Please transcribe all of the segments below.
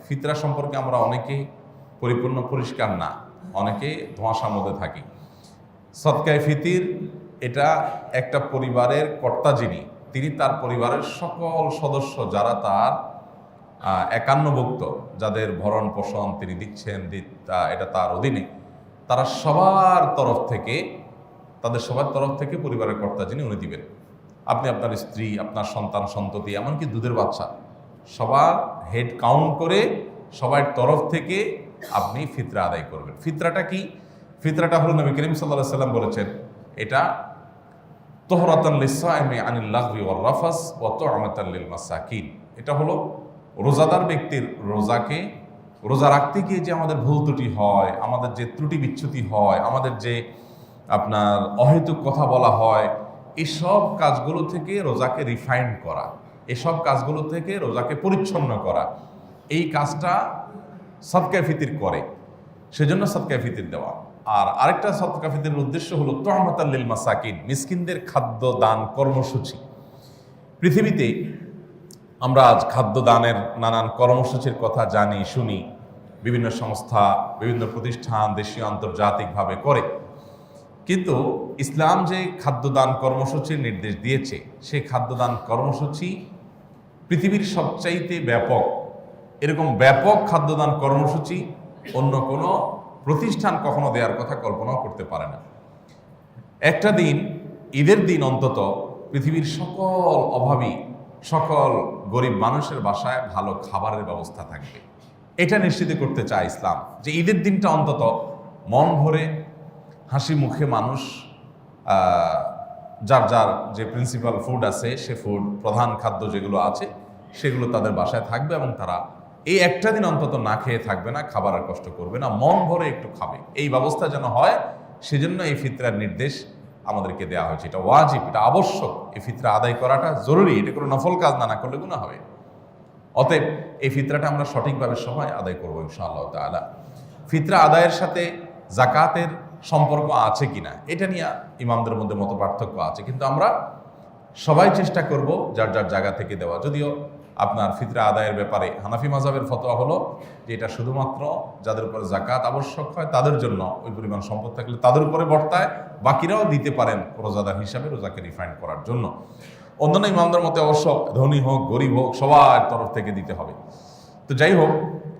ফিতরা সম্পর্কে আমরা অনেকে পরিপূর্ণ পরিষ্কার না, অনেকে ধোঁয়াশার মধ্যে থাকি। সদকায়ে ফিতির এটা একটা পরিবারের কর্তা যিনি, তিনি তার পরিবারের সকল সদস্য যারা তার একান্নভুক্ত, যাদের ভরণ পোষণ তিনি দিচ্ছেন, এটা তার অধীনে, তারা সবার তরফ থেকে, তাদের সবার তরফ থেকে পরিবারের কর্তা যিনি উনি দিবেন। আপনি আপনার স্ত্রী, আপনার সন্তান সন্ততি, এমনকি দুধের বাচ্চা, সবার হেড কাউন্ট করে সবার তরফ থেকে আপনি ফিতরা আদায় করবেন। ফিতরাটা কি? ফিতরাটা হলো নবী করিম সাল্লাল্লাহু আলাইহি ওয়াসাল্লাম বলেছেন, এটা তোহরাতান লিস-সাইমি আনিল লাগবি ওয়ার রাফাস ওয়া তু'মাতান লিল মাসাকিন। এটা হলো রোজাদার ব্যক্তির রোজা রাখতে গিয়ে যে আমাদের ভুল ত্রুটি হয়, আমাদের যে ত্রুটি বিচ্যুতি হয়, আমাদের যে আপনার অহেতুক কথা বলা হয়, এসব কাজগুলো থেকে রোজাকে রিফাইন করা, এসব কাজগুলো থেকে রোজাকে পরিচ্ছন্ন করা, এই কাজটা সদকায়ে ফিতির করে, সেজন্য সদকায়ে ফিতির দেওয়া। আর আরেকটা সদকায়ে ফিতিরের উদ্দেশ্য হলো তু'মাতান লিল মাসাকিন, মিসকিনদের খাদ্য দান কর্মসূচি। পৃথিবীতে আমরা আজ খাদ্য দানের নানান কর্মসূচির কথা জানি, শুনি, বিভিন্ন সংস্থা, বিভিন্ন প্রতিষ্ঠান দেশীয় আন্তর্জাতিকভাবে করে। কিন্তু ইসলাম যে খাদ্যদান কর্মসূচির নির্দেশ দিয়েছে, সেই খাদ্যদান কর্মসূচি পৃথিবীর সবচাইতে ব্যাপক। এরকম ব্যাপক খাদ্যদান কর্মসূচি অন্য কোনো প্রতিষ্ঠান কখনো দেওয়ার কথা কল্পনাও করতে পারে না। একটা দিন, ঈদের দিন অন্তত, পৃথিবীর সকল অভাবী, সকল গরিব মানুষের বাসায় ভালো খাবারের ব্যবস্থা থাকবে, এটা নিশ্চিত করতে চায় ইসলাম। যে ঈদের দিনটা অন্তত মন ভরে হাসি মুখে মানুষ যার যার যে প্রিন্সিপাল ফুড আছে, সে ফুড, প্রধান খাদ্য যেগুলো আছে, সেগুলো তাদের বাসায় থাকবে এবং তারা এই একটা দিন অন্তত না খেয়ে থাকবে না, খাবারের কষ্ট করবে না, মন ভরে একটু খাবে। এই ব্যবস্থা যেন হয়, সেজন্য এই ফিতরার নির্দেশ আমাদেরকে দেওয়া হয়েছে। এটা ওয়াজিব, এটা আবশ্যক। এই ফিতরা আদায় করাটা জরুরি, এটা কোনো নফল কাজ না, করলে গুনাহ হবে। অতএব এই ফিতরাটা আমরা সঠিকভাবে সবাই আদায় করবো ইনশাআল্লাহ তাআলা। ফিতরা আদায়ের সাথে যাকাতের সম্পর্ক আছে কিনা, এটা নিয়ে ইমামদের মধ্যে মত পার্থক্য আছে, কিন্তু আমরা সবাই চেষ্টা করব যার যার জায়গা থেকে দেওয়া। যদিও আপনার ফিতরা আদায়ের ব্যাপারে হানাফি মাযহাবের ফতোয়া হলো যে এটা শুধুমাত্র যাদের উপরে যাকাত আবশ্যক হয় তাদের জন্য, ওই পরিমাণ সম্পদ থাকলে তাদের উপরে বর্তায়, বাকিরাও দিতে পারেন রোজাদার হিসাবে রোজাকে রিফাইন করার জন্য। অন্যান্য ইমামদের মতে অবশ্য ধনী হোক গরিব হোক সবার তরফ থেকে দিতে হবে। তো যাই হোক,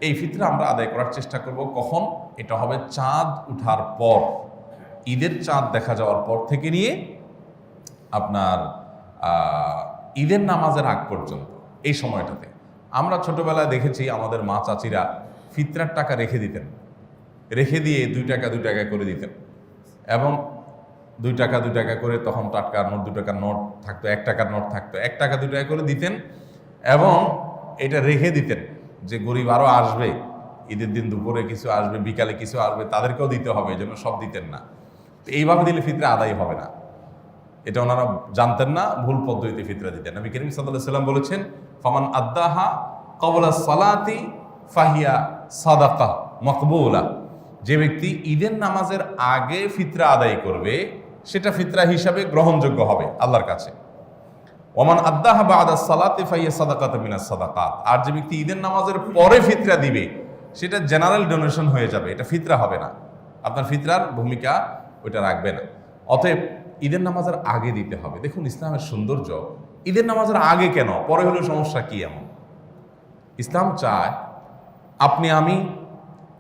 এই ফিতরা আমরা আদায় করার চেষ্টা করব কখন? এটা হবে চাঁদ উঠার পর, ঈদের চাঁদ দেখা যাওয়ার পর থেকে নিয়ে আপনার ঈদের নামাজের আগ পর্যন্ত, এই সময়টাতে। আমরা ছোটবেলায় দেখেছি আমাদের মা চাচিরা ফিতরার টাকা রেখে দিতেন, রেখে দিয়ে 2 টাকা 2 টাকা করে দিতেন, এবং 2 টাকা 2 টাকা করে, তখন টাটকার নোট, 2 টাকার নোট থাকতো, 1 টাকার নোট থাকতো, 1 টাকা 2 টাকা করে দিতেন এবং এটা রেখে দিতেন যে গরিব আরও আসবে, ঈদের দিন দুপুরে কিছু আসবে, বিকালে কিছু আসবে, তাদেরকেও দিতে হবে, এই জন্য সব দিতেন না। তো এইভাবে দিলে ফিতরা আদায় হবে না, এটা ওনারা জানতেন না, ভুল পদ্ধতিতে ফিতরা দিতেন। নবী করিম সাল্লাল্লাহু আলাইহি ওয়াসাল্লাম বলেছেন, ফামান আদ্দাহা ক্বাবলা সালাতি ফাহিয়া সাদাকা মাকবুলা। যে ব্যক্তি ঈদের নামাজের আগে ফিতরা আদায় করবে, সেটা ফিতরা হিসাবে গ্রহণযোগ্য হবে আল্লাহর কাছে। ওমান আদ্দাহা বা'দা সালাতি ফাহিয়া সাদাকাতুম মিনাস সাদাকাত। আর যে ব্যক্তি ঈদের নামাজের পরে ফিতরা দিবে, সেটা জেনারেল ডোনেশন হয়ে যাবে, এটা ফিতরা হবে না, আপনার ফিতরার ভূমিকা ওইটা রাখবে না। অতএব ঈদের নামাজের আগে দিতে হবে। দেখুন ইসলামের সৌন্দর্য, ঈদের নামাজের আগে কেন, পরে হলেও সমস্যা কি? এমন ইসলাম চায় আপনি আমি,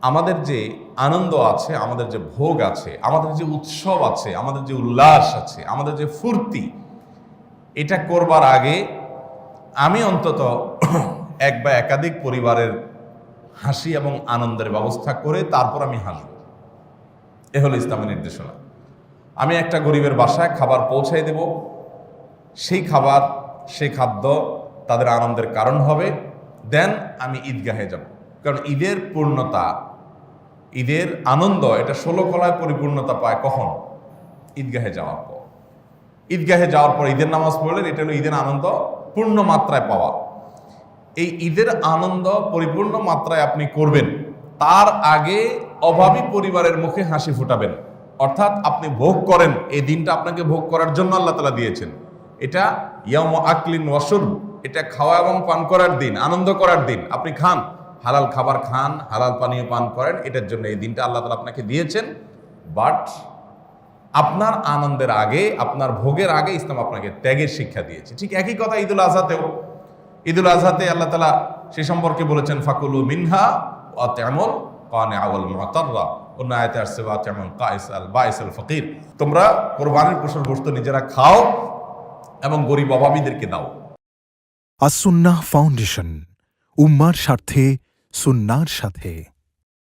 আমাদের যে আনন্দ আছে, আমাদের যে ভোগ আছে, আমাদের যে উৎসব আছে, আমাদের যে উল্লাস আছে, আমাদের যে ফুর্তি, এটা করবার আগে আমি অন্তত এক বা একাধিক পরিবারের হাসি এবং আনন্দের ব্যবস্থা করে তারপর আমি হাসব। এ হলো ইসলামের নির্দেশনা। আমি একটা গরিবের বাসায় খাবার পৌঁছাই দেব, সেই খাবার, সেই খাদ্য তাদের আনন্দের কারণ হবে, দেন আমি ঈদগাহে যাব। কারণ ঈদের পূর্ণতা, ঈদের আনন্দ, এটা 16 কলায় পরিপূর্ণতা পায় কখন? ঈদগাহে যাওয়ার পর। ঈদগাহে যাওয়ার পর ঈদের নামাজ পড়লেন, এটা হলো ঈদের আনন্দ পূর্ণ মাত্রায় পাওয়া। এই ঈদের আনন্দ পরিপূর্ণ মাত্রায় আপনি করবেন, তার আগে অভাবী পরিবারের মুখে হাসি ফুটাবেন। অর্থাৎ আপনি ভোগ করেন, এই দিনটা আপনাকে ভোগ করার জন্য আল্লাহ তাআলা দিয়েছেন। এটা ইয়াউমু আকলিন ওয়া শুরব, এটা খাওয়া এবং পান করার দিন, আনন্দ করার দিন। আপনি খান, হালাল খাবার খান, হালাল পানীয় পান করেন, এটার জন্য এই দিনটা আল্লাহ তাআলা আপনাকে দিয়েছেন। বাট আপনার আনন্দের আগে, আপনার ভোগের আগে ইসলাম আপনাকে ত্যাগের শিক্ষা দিয়েছে। ঠিক একই কথা ঈদুল আজহাতেও। ঈদুল আজহাতে আল্লাহ তাআলা সে সম্পর্কে বলেছেন ফাকুলু মিনহা ওয়া তা'মুল কানিআ ওয়াল মুতাররা, অন্য আয়াতে আসছে ওয়া তা'মুল কাইসাল বাইসাল ফকির। তোমরা কোরবানির পশুর গোশত নিজেরা খাও এবং গরিব অভাবীদেরকে দাও। আসুন্নাহ ফাউন্ডেশন, উম্মার স্বার্থে সুন্নাহর সাথে।